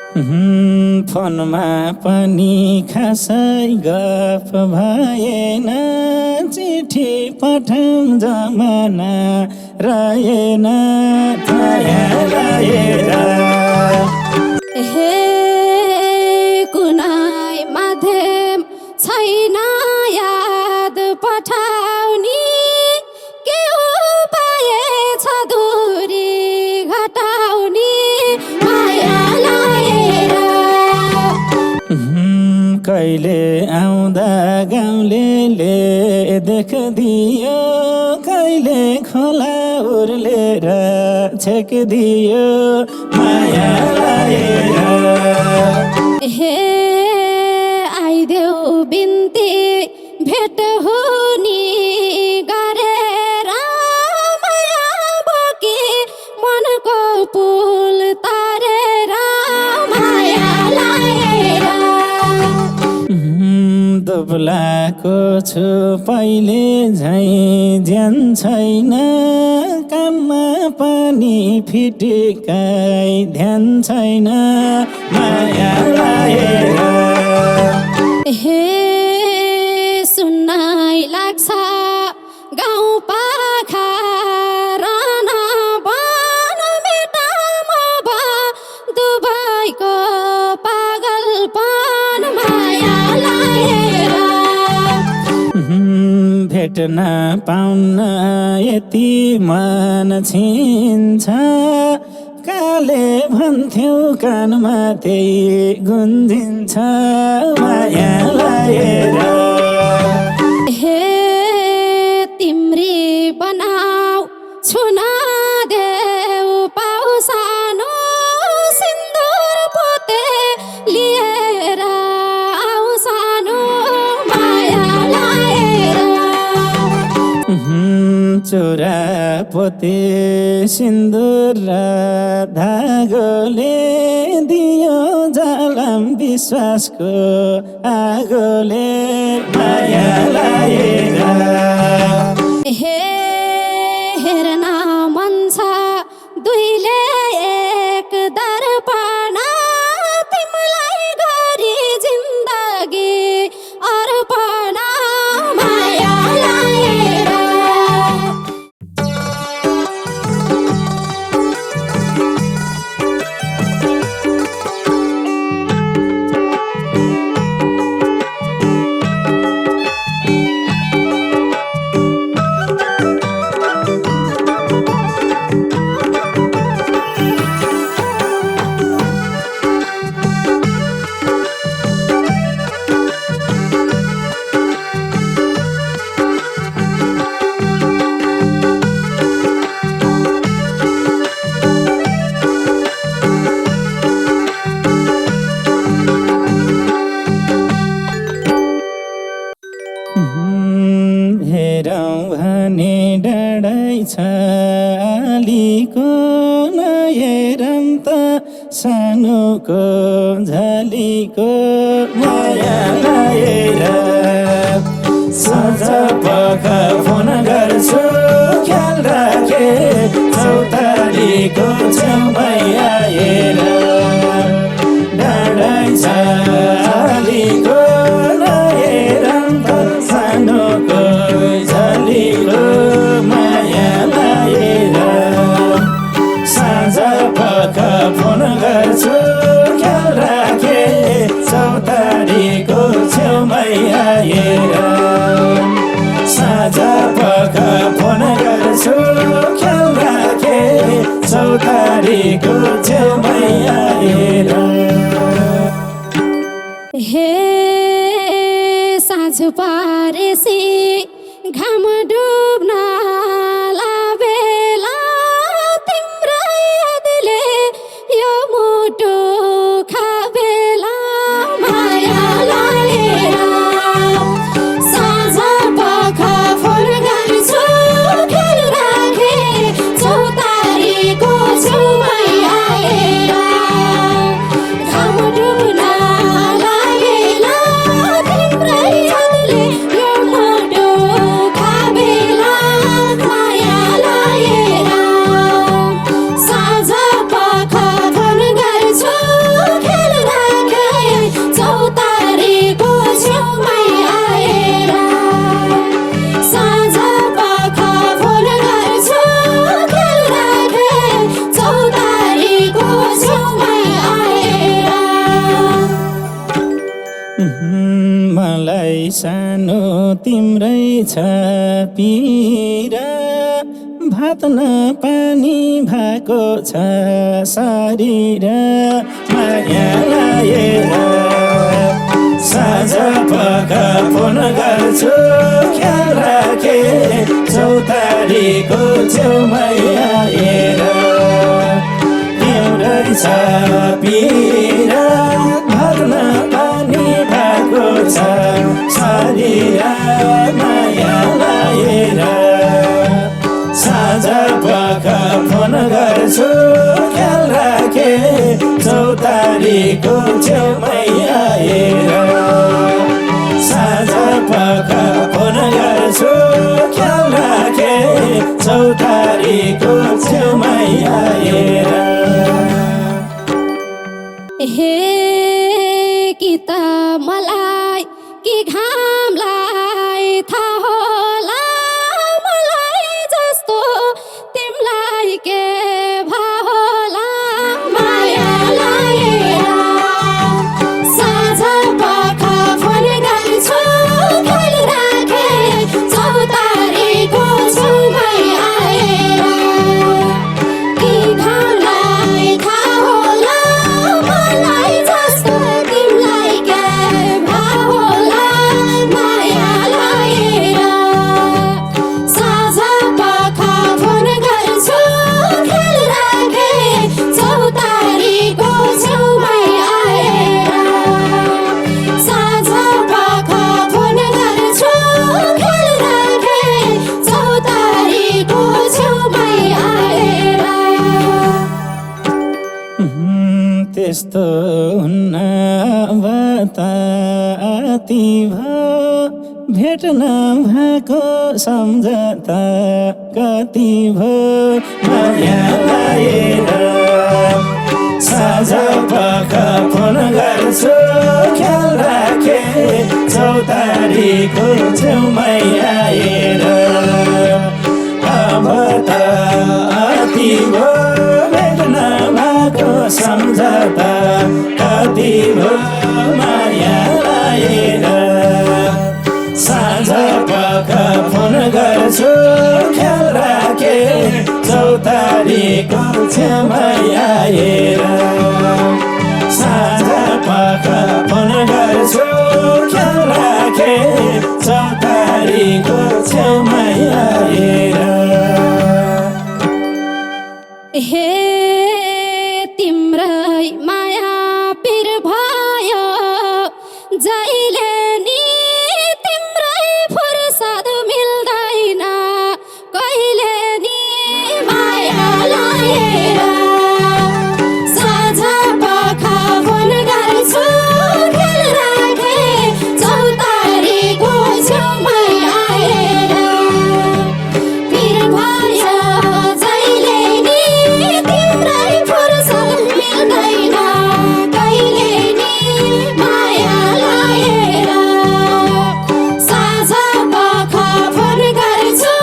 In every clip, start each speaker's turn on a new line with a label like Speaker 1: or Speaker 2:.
Speaker 1: फोनमा पनि खासै गफ भएन, चिठी पठाउँ जमाना रहेन माया रहेर।
Speaker 2: हे कुनै माध्यम छैन याद पठाउने, के उपाय छ दूरी घटाउने माया लाएर।
Speaker 1: कहिले आउँदा गाउँलेले देखदियो, कहिले खोला उर्लेर छेकिदियो माया लाएर।
Speaker 2: हे आइदेऊ बिन्ती भेट हुने गरेर, माया बोकी मनको पुल तारेर माया लाएर।
Speaker 1: दुब्लाको छु पहिले झैँ ज्यान छैन, काममा पनि फिटिकाइ ध्यान छैन माया लाएर।
Speaker 2: हे सुन्नै लाग्छ गाउँ पाखा रहन बन मेटामा बा दुबईको पागलपन माया लाएर।
Speaker 1: भेट्न पाउन यति मन छिन्छ, काले भन्थ्यौ कानमा त्यही गुन्जिन्छ माया लाएर।
Speaker 2: हे तिम्री बनाऊ छुन देऊ पाउ सानो, सिन्दुर पोते लिएर आऊ सानो माया लाएर।
Speaker 1: चोरा पोते सिन्दुर र धागोले दियो जलम विश्वासको आगोले माया लाएर।
Speaker 2: हे हेर्न मन छ दुईले एक दर्पण, तिमीलाई गरी जिन्दगी अर्पण माया लाएर।
Speaker 1: हेरौँ भने डाँडै छ आलीको, नहेरौँ त सानोको झलीको माया लाएर। साँझ पख फोन गर्छु ख्याल राखे, चौतारीको छेउमै आएर। डाँडै छ आलीको, नहेरौँ त सानोको झलीको माया लाएर। साँझ पख फोन गर्छु ख्याल राखे, चौतारीको छेउमै आएर। साँझ पख फोन गर्छु ख्याल राखे, चौतारीको छेउमै सानो तिम्रै छ पिर भात न पानी भएको छ शरीर माया लाएर साँझ पख फोन गर्छु ख्याल राखे चौतारीको छेउमै आएर तिम्रै छ पिर भात न पानी भएको छ शरीर माया लाएर साँझ पख फोन गर्छु ख्याल राखे चौतारीको छेउमै आएर साँझ पख फोन गर्छु ख्याल राखे चौतारीको छेउमै आएर
Speaker 2: हे कि त मलाई कि घामलाई थाहा होला मलाई जस्तो तिमीलाई के भाव होला माया लाएर साँझ पख फोन गर्छु ख्याल राखे चौतारीको छेउमै आएर कि घामलाई थाहा होला मलाई जस्तो तिमीलाई के भाव होला माया लाएर साँझ पख फोन गर्छु ख्याल राखे चौतारीको छेउमै आएर साँझ पख फोन गर्छु ख्याल राखे चौतारीको छेउमै आएर
Speaker 1: त्यस्तो हुन्न बताती भयो भेट्न भएको सम्झता कति भयो माया लाएर साँझ पख फोन गर्छु ख्याल राखे चौतारीको छेउमै आएर अब त अति भयो भेट्न भएको सम्झता कति भयो माया लाएर साँझ पख फोन गर्छु ख्याल राखे चौतारीको छेउमै आएर साँझ पख फोन गर्छु ख्याल राखे चौतारीको छेउमै आएर
Speaker 2: हे तिम्रै माया पिर भयो जहिले नि तिम्रै फुर्सद मिल्दैन कहिले नि माया लाएर साँझ पख फोन गर्छु ख्याल राखे चौतारीको छेउमै आएर पिर भयो जहिले नि तिम्रै फुर्सद मिल्दैन कहिले नि माया लाएर साँझ पख फोन गर्छु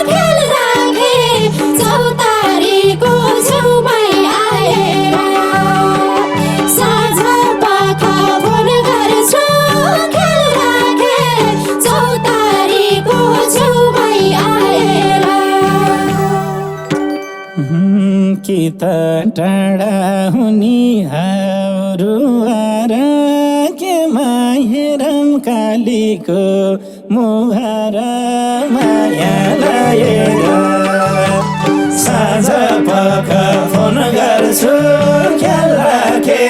Speaker 2: ख्याल राखे चौतारीको छेउमै आएर साँझ पख फोन गर्छु ख्याल राखे चौतारीको छेउमै आएर
Speaker 1: कि त टाढा हुनेहरू आएर के हेरम कालीको मुहार माया लाएर साँझ पख फोन गर्छु ख्याल राखे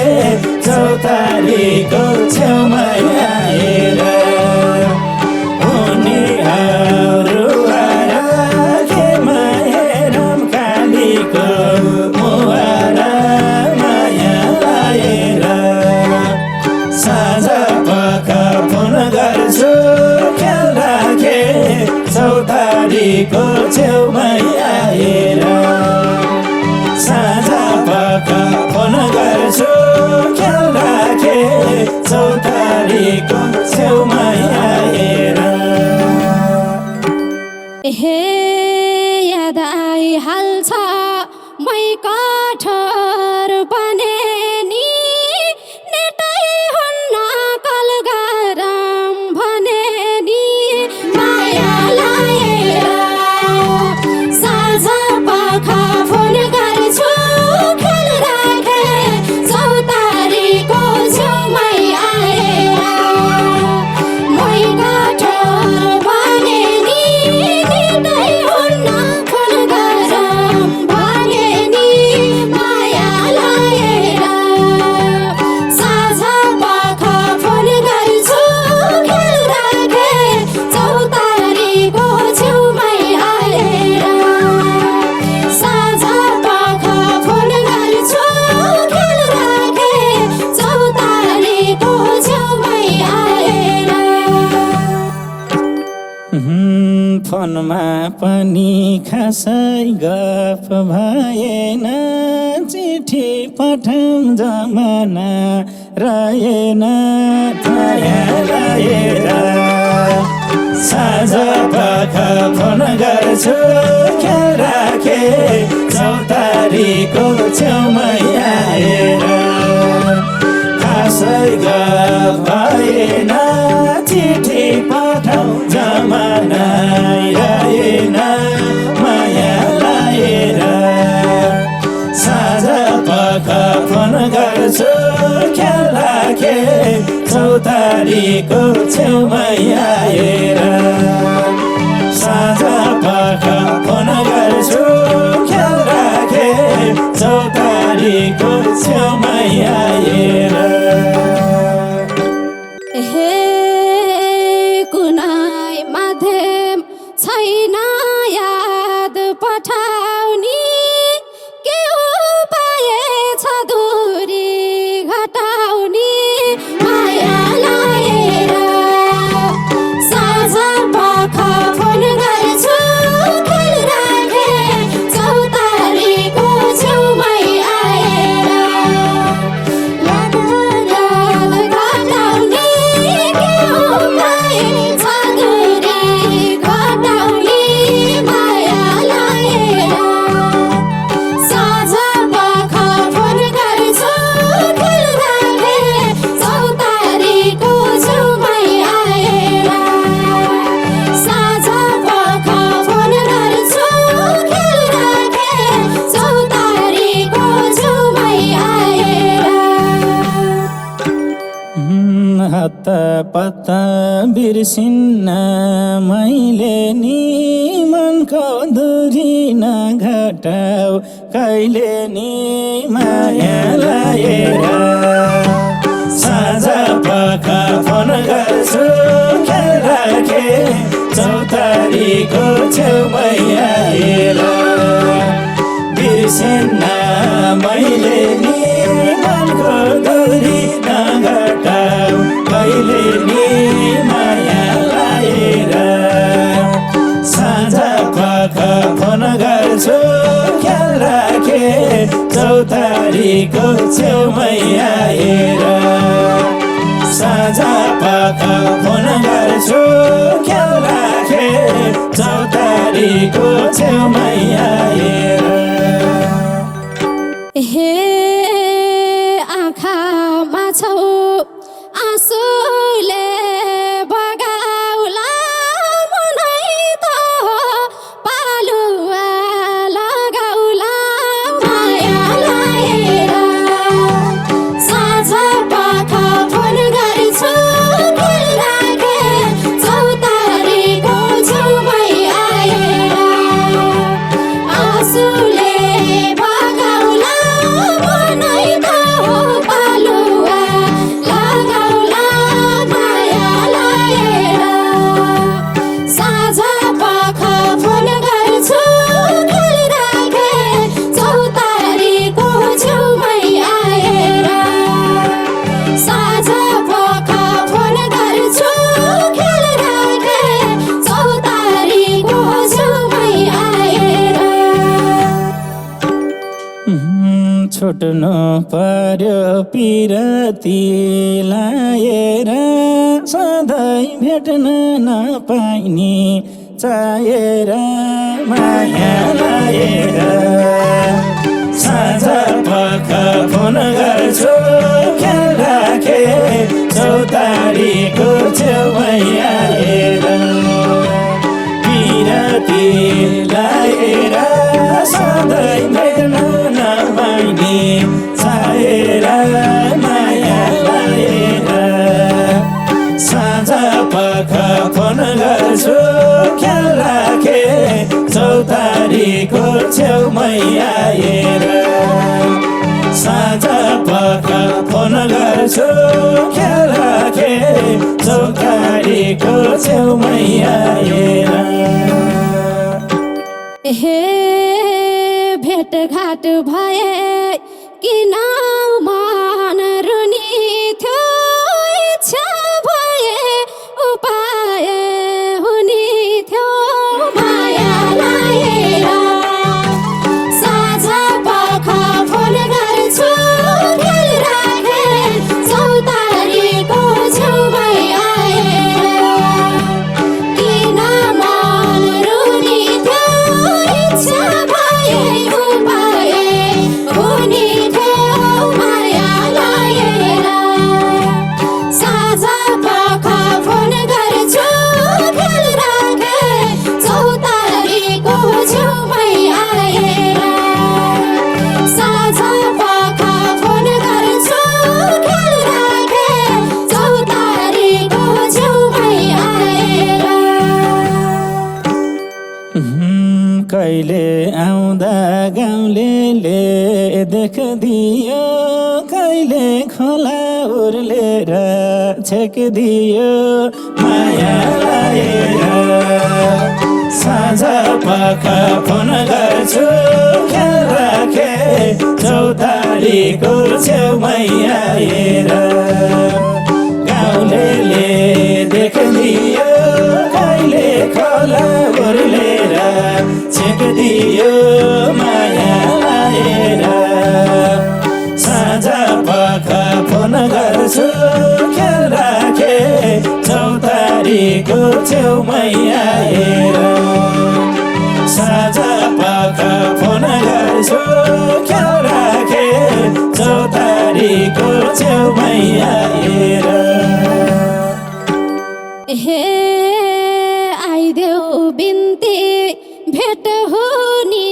Speaker 1: चौतारीको छेउमै आएर उनीहरू आएर के हेरम कालीको मुहार माया लाएर साँझ पख फोन गर्छु ख्याल राखे चौतारीको छेउमै आएर साँझ पख फोन गर्छु ख्याल राखे चौतारीको छेउमै आएर
Speaker 2: हे याद आइहाल्छ मै कठोर बने नि नेटै हुन्न कल गरम भने
Speaker 1: फोनमा पनि खासै गफ भएन चिठी पठाउँ जमाना रहेन माया लाएर साँझ पख फोन गर्छु ख्याल राखे चौतारीको छेउमै आएर खासै गफ भएन चिठी पठाउँ जमाना रहेन माया लाएर साँझ पख फोन गर्छु ख्याल राखे चौतारीको छेउमै आएर साँझ पख फोन गर्छु ख्याल राखे चौतारीको छेउमै आएर
Speaker 2: हे कुनै माध्यम छैन याद पठाउने के उपाय छ दूरी घटाउने माया लाएर साँझ पख फोन गर्छु ख्याल राखे चौतारीको छेउमै आएर याद घटाउने के उपाय छ दूरी घटाउने माया लाएर साँझ पख फोन गर्छु ख्याल राखे चौतारीको छेउमै आएर साँझ पख फोन गर्छु ख्याल राखे चौतारीको छेउमै आएर
Speaker 1: हत्ता पत्ता बिर्सिन्न मैले नि मनको दूरी नघटाऊ कहिले नि माया लाएर साँझ पख फोन गर्छु ख्याल राखे चौतारीको छेउमै आएर बिर्सिन्न मैले नि मनको दूरी नघटाऊ कहिले नि माया लाएर साँझ पख फोन गर्छु ख्याल राखे चौतारीको छेउमै आएर साँझ पख फोन गर्छु ख्याल राखे चौतारीको छेउमै आएर
Speaker 2: हे आँखामा छौ आँसुले बगाउला मनै त पालुवा लगाउला माया लाएर साँझ पख फोन गर्छु ख्याल राखे चौतारीको छेउमै आएर आँसुले बगाउला मनै त पालुवा लगाउला माया लाएर साँझ पख फोन गर्छु ख्याल राखे चौतारीको छेउमै आएर साँझ पख फोन गर्छु ख्याल राखे चौतारीको छेउमै आएर
Speaker 1: छुट्नु पर्यो पिरती लाएर सधैँ भेट्न नपाइने चाहेर माया लाएर साँझ पख फोन गर्छु ख्याल राखे चौतारीको छेउमै आएर पिरती लाएर सधैँ भेट्न नपाइने चाहेर माया लाएर साँझ पख फोन गर्छु ख्याल राखे चौतारीको छेउमै आएर साँझ पख फोन गर्छु ख्याल राखे चौतारीको छेउमै आएर
Speaker 2: हे भेटघाट भए किन मन रुनी थियो इच्छा भए उपाय हुने थियो
Speaker 1: कहिले आउँदा गाउँलेले देखदियो कहिले खोला उर्लेर छेकिदियो माया लाएर साँझ पख फोन गर्छु ख्याल राखे चौतारीको छेउमै आएर गाउँलेले देखदियो कहिले खोला उर्लेर छेकिदियो माया लाएर साँझ पख फोन गर्छु ख्याल राखे चौतारीको छेउमै आएर साँझ पख फोन गर्छु ख्याल राखे चौतारीको छेउमै आएर
Speaker 2: हे आइदेऊ बिन्ती भेट हुने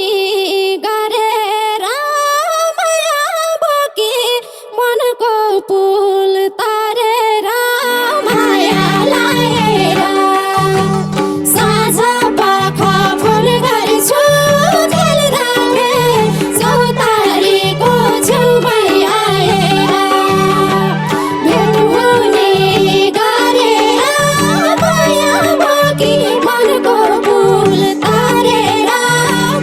Speaker 2: गरेर माया बोकी मनको पुल तारेर माया लाएर साँझ पख फोन गर्छु ख्याल राखे चौतारीको छेउमै आएर भेट हुने गरेर माया बोकी मनको पुल तारेर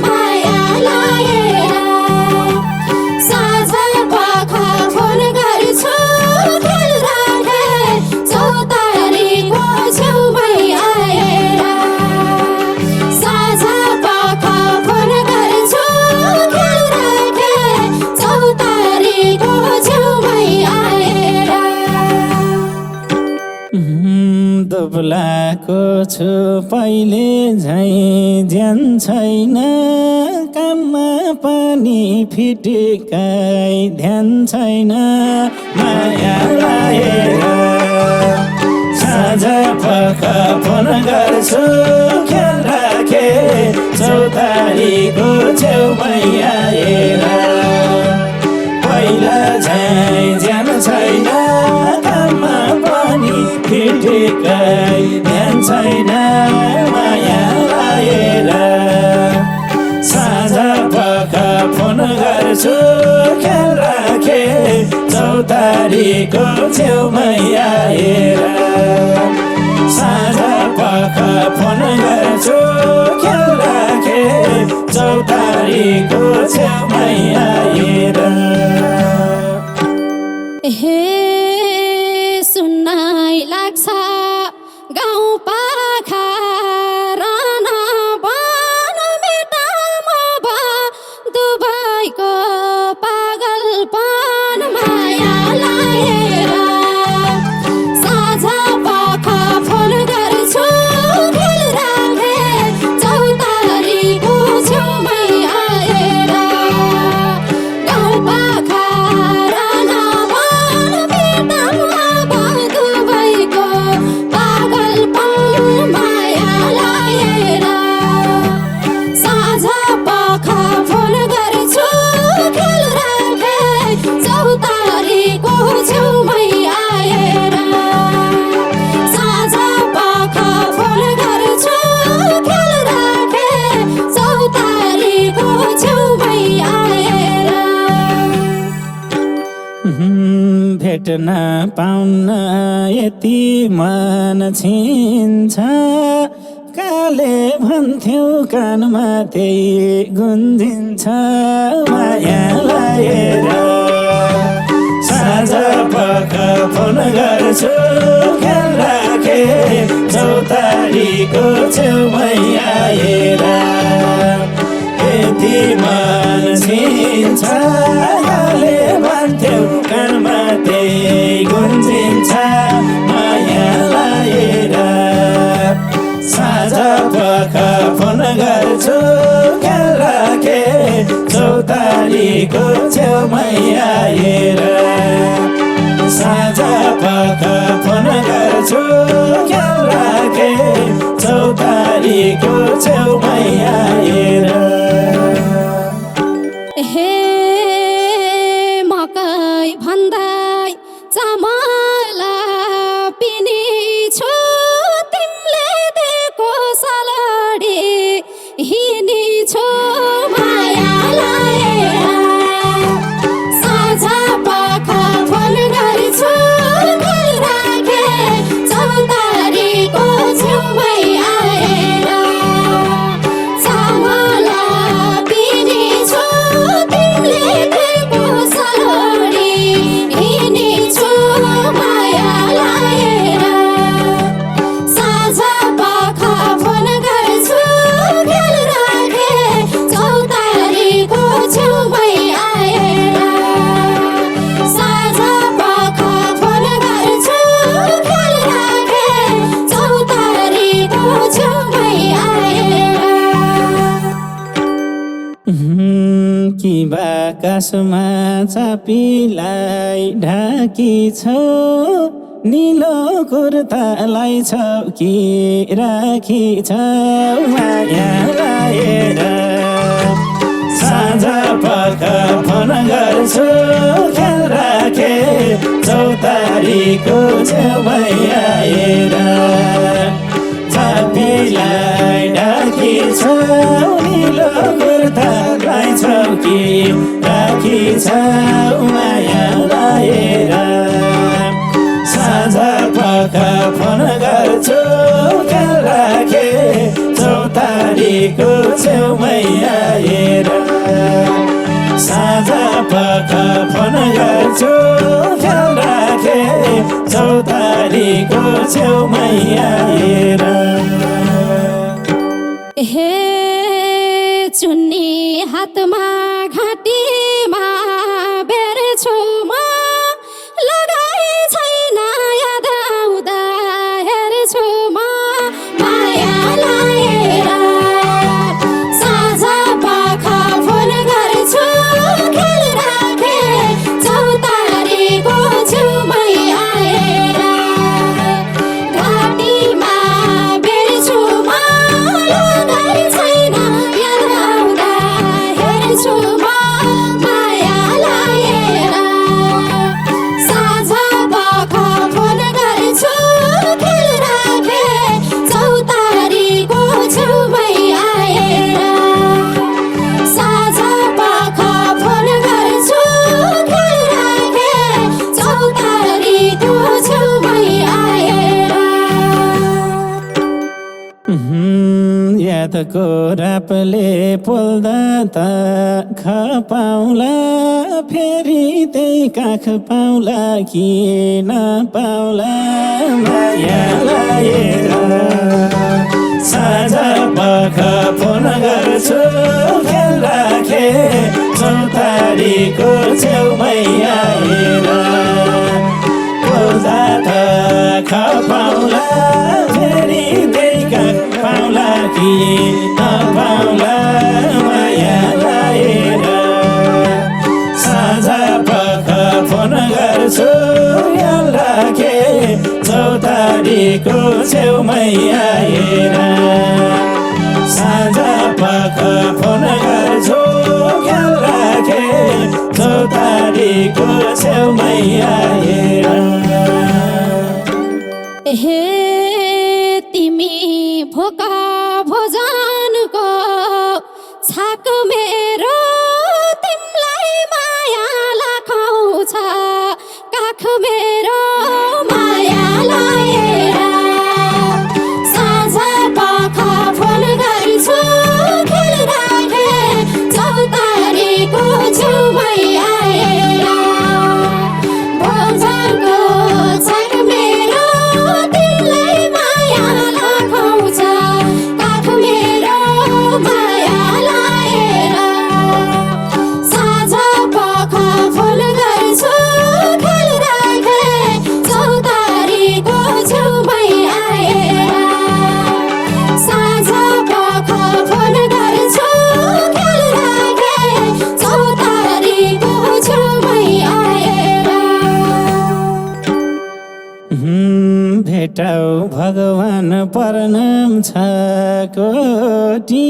Speaker 2: माया लाएर साँझ पख फोन गर्छु ख्याल राखे चौतारीको छेउमै आएर साँझ पख फोन गर्छु ख्याल राखे चौतारीको छेउमै आएर
Speaker 1: दुब्लाको छु पहिले झैँ ज्यान छैन काममा पनि फिटिकाइ ध्यान छैन माया लाएर साँझ पख फोन गर्छु ख्याल राखे चौतारीको छेउमै आएर पहिला झैँ ज्यान छैन काममा पनि फिटिकाइ ध्यान छैन माया लाएर साँझ पख फोन गर्छु ख्याल राखे चौतारीको छेउमै आएर साँझ पख फोन गर्छु ख्याल राखे चौतारीको छेउमै आएर
Speaker 2: हे सुन्नाइ लाग्छ गाउँ पाखा राना बन मेटामा बा दुबईको पागलपन माया लाएर साँझ पख फोन गर्छु ख्याल राखे चौतारीको छेउमै आएर गाउँ पाखा राना बन मेटामा बा दुबईको पागलपन माया लाएर साँझ पख फोन गर्छु ख्याल राखे चौतारीको छेउमै आएर साँझ पख फोन गर्छु ख्याल राखे चौतारीको छेउमै आएर
Speaker 1: भेट्न पाउन यति मन छिन्छ काले भन्थ्यौ कानमा त्यही गुन्जिन्छ माया लाएर साँझ पख फोन गर्छु ख्याल राखे चौतारीको छेउमै आएर यति मन छिन्छ काले भन्थ्यौ कानमा त्यही गुन्जिन्छ माया लाएर साँझ पख फोन गर्छु ख्याल राखे चौतारीको छेउमै आएर साँझ पख फोन गर्छु ख्याल राखे चौतारीको छेउमै आएर
Speaker 2: हे मकै भन्दै चामल पिनी छु तिमीले दिएको सलडी हिनी छु
Speaker 1: आकाशमा चापीलाई ढाकी छौ नीलो कुर्तालाई छौकी राखी छौ माया लाएर साँझ पख फोन गर्छु ख्याल राखे चौतारीको छेउमै आएर चापीलाई ढाकी छौ नीलो कुर्तालाई छौकी राखी छौ माया लाएर साँझ पख फोन गर्छु ख्याल राखे चौतारीको छेउमै आएर साँझ पख फोन गर्छु ख्याल राखे चौतारीको छेउमै आएर
Speaker 2: हे चुन्नी हातमा घाँटीमा बेर्छु म लगाई छैन याद आउँदा हेर्छु म माया लाएर साँझ पख फोन गर्छु ख्याल राखे चौतारीको छेउमै आएर घाँटीमा बेर्छु म लगाई छैन याद आउँदा हेर्छु म माया लाएर साँझ पख फोन गर्छु ख्याल राखे चौतारीको छेउमै आएर साँझ पख फोन गर्छु ख्याल राखे चौतारीको छेउमै आएर
Speaker 1: यादको रापले पोल्दा त खपाउला फेरि त्यही काख पाउला कि नपाउला माया लाएर साँझ पख फोन गर्छु ख्याल राखे चौतारीको छेउमै आएर पोल्दा त खपाउला फेरि त्यही काख पाउला कि नपाउला माया लाएर साँझ पख फोन गर्छु ख्याल राखे चौतारीको छेउमै आएर साँझ पख फोन गर्छु ख्याल राखे चौतारीको छेउमै आएर
Speaker 2: हे तिमी भोका भोजनको छाक मेरो तिमलाई माया लाखाउँछ काख मेरो माया लाएर साँझ पख फोन गर्छु ख्याल राखे चौतारीको छेउमै आएर भोजनको छाक मेरो तिमलाई माया लाखाउँछ काख मेरो माया लाएर साँझ पख फोन गर्छु ख्याल राखे चौतारीको छेउमै आएर साँझ पख फोन गर्छु ख्याल राखे चौतारीको छेउमै आएर
Speaker 1: भेटाउ भगवान प्रणाम छ कोटी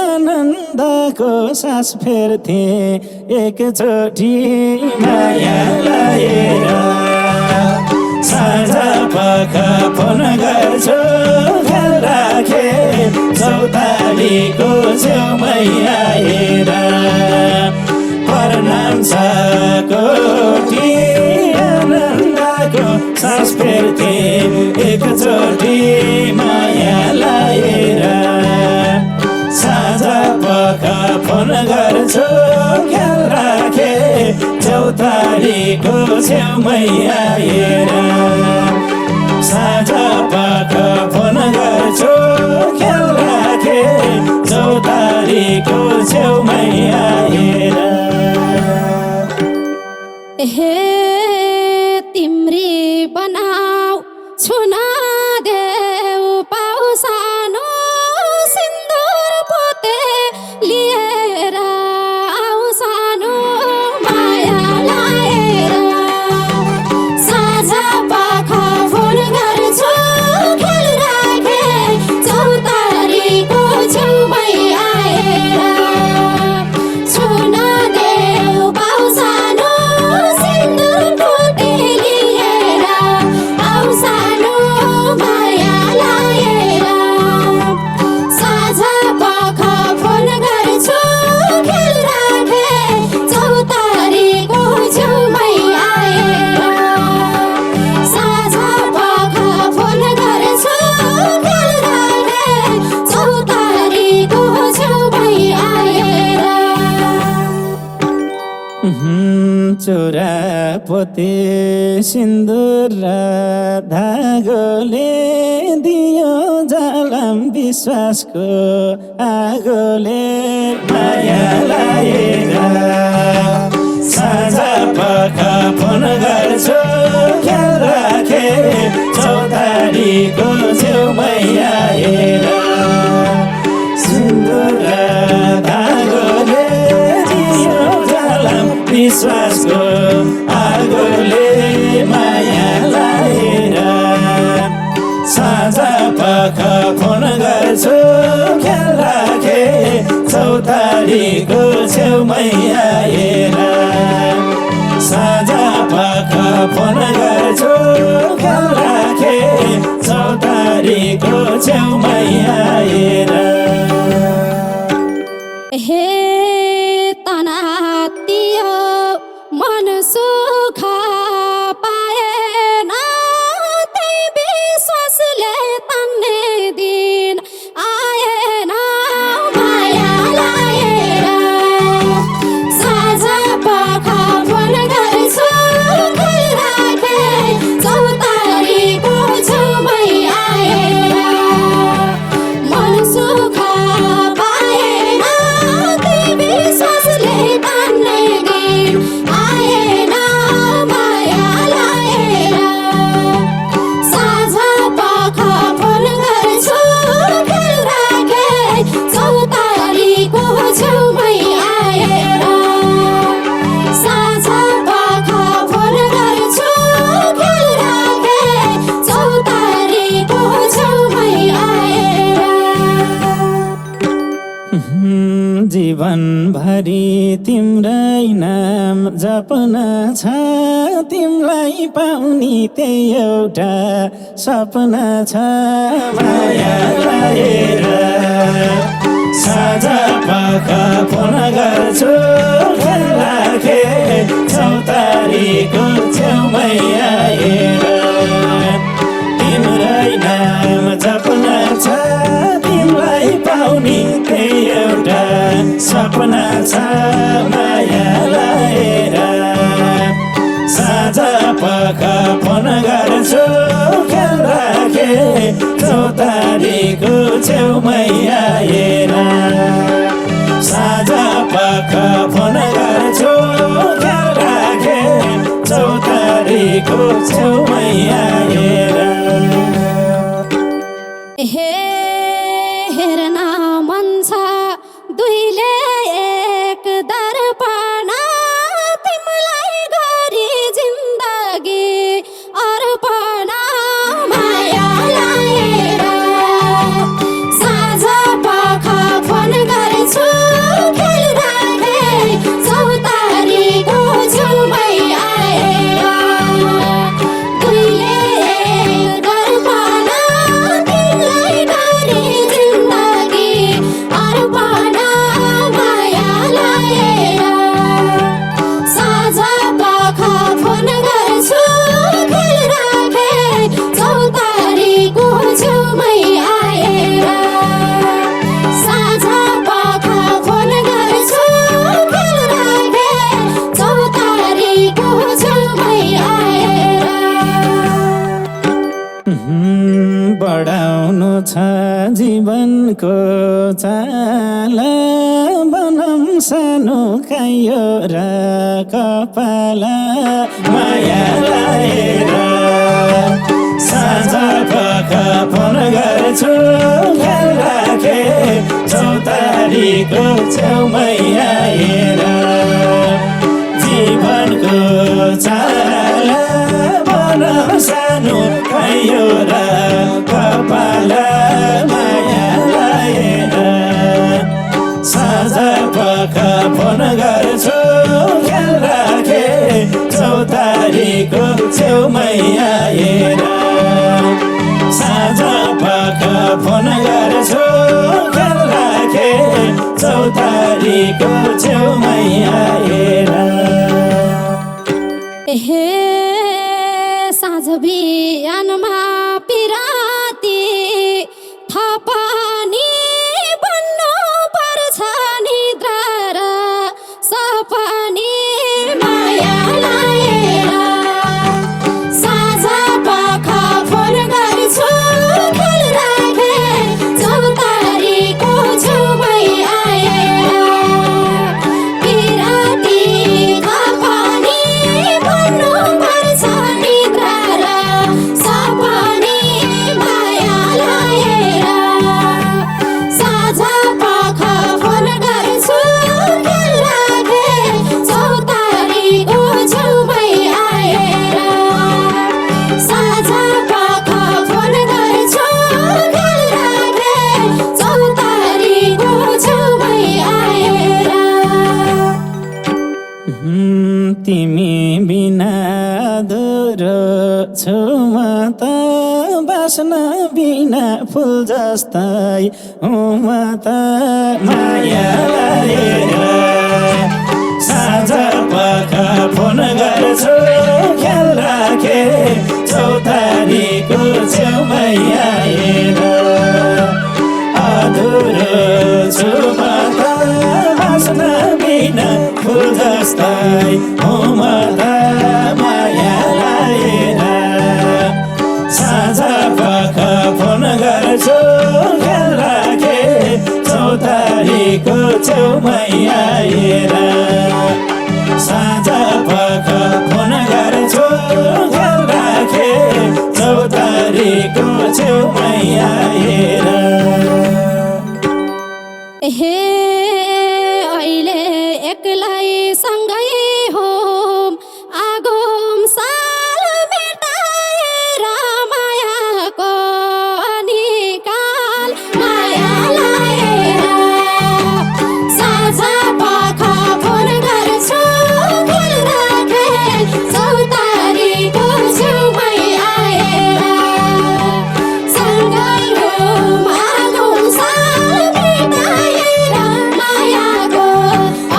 Speaker 1: आनन्दको सास फेर्थे एकचोटि माया लाएर साँझ पख फोन गर्छु ख्याल राखे चौतारीको छेउमै आएर प्रणाम छ कोटी आनन्दको सास फेर्थे एकचोटि माया लाएर साँझ पख फोन गर्छु ख्याल राखे चौतारीको छेउमै आएर साँझ पख फोन गर्छु ख्याल राखे चौतारीको छेउमै आएर
Speaker 2: हे तिम्री बनाऊ छुन देऊ पाउ सानो सिन्दुर पोते लिएर आऊ सानो
Speaker 1: पोते सिन्दुर र धागोले दियो जलम विश्वासको आगोले माया लाएर साँझ पख फोन गर्छु ख्याल राखे चौतारीको छेउमै आएर सिन्दुर र धागोले दियो जलम विश्वासको आगोले माया लाएर साँझ पख फोन गर्छु ख्याल राखे चौतारीको छेउमै आएर साँझ पख फोन गर्छु ख्याल राखे चौतारीको छेउमै आएर
Speaker 2: हे तनातियो मन सुख पाएन त्यही विश्वासले तन्ने दिन आएन माया लाएर साँझ पख फोन गर्छु ख्याल राखे चौतारीको छेउमै आएर मन सुख पाएन त्यही विश्वासले तन्ने दिन आएन माया लाएर साँझ पख फोन गर्छु ख्याल राखे चौतारीको छेउमै आएर साँझ पख फोन गर्छु ख्याल राखे चौतारीको छेउमै आएर
Speaker 1: जीवनभरि तिम्रै नाम जपन छ तिमलाई पाउने त्यही एउटा सपना छ माया लाएर साँझ पख फोन गर्छु ख्याल राखे चौतारीको छेउमै आएर तिम्रै नाम जपन छ तिमलाई पाउने त्यही एउटा सपना छ माया लाएर साँझ पख फोन गर्छु ख्याल राखे चौतारीको छेउमै आएर साँझ पख फोन गर्छु ख्याल राखे चौतारीको छेउमै आएर
Speaker 2: हे हेर्न मन छ दुईले एक दर्पण तिमीलाई गरी जिन्दगी अर्पण माया लाएर साँझ पख फोन गर्छु ख्याल राखे चौतारीको छेउमै आएर दुईले एक दर्पण तिमीलाई गरी जिन्दगी अर्पण माया लाएर साँझ पख फोन गर्छु ख्याल राखे चौतारीको छेउमै आएर साँझ पख फोन गर्छु ख्याल राखे चौतारीको छेउमै आएर
Speaker 1: बढाउनु छ जीवनको चाल बनम सानो कायो र कपाल माया लाएर साँझ पख फोन गर्छु ख्याल राखे चौतारीको छेउमै आएर जीवनको चाल बनम सानो कायो र कपाल माया लाएर साँझ पख फोन गर्छु ख्याल राखे चौतारीको छेउमै आएर साँझ पख फोन गर्छु ख्याल राखे चौतारीको छेउमै आएर
Speaker 2: हे साँझ बिहानमा पिराती थपानी बन्नु पर्छ निद्रा र सपनी माया लाएर
Speaker 1: छेउमा त बास्न बिना फुल जस्तै म त माया लागेर साँझ पख फोन गर्छु ख्याल राखे चौतारीको छेउमै आएर अधुरो छु म त बास्न बिना फुल जस्तै म त माया लागेर साँझ पख फोन गर्छु ख्याल राखे चौतारीको छेउमै आएर साँझ पख फोन गर्छु ख्याल राखे चौतारीको छेउमै आएर
Speaker 2: हे अहिले एक्लै सँगै होम आगोम साल मेटाएर मायाको निकाल माया लाएर साँझ पख फोन गर्छु ख्याल राखे चौतारीको छेउमै आएर सँगै होम आगोम साल मेटाएर मायाको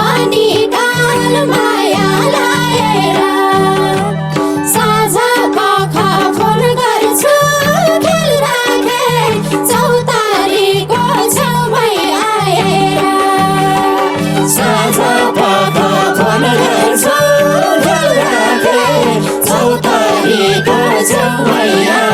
Speaker 2: अनिकाल माया लाएर साँझ पख फोन गर्छु ख्याल राखे चौतारीको छेउमै आएर
Speaker 1: साँझ पख फोन गर्छु ख्याल राखे चौतारीको छेउमै आएर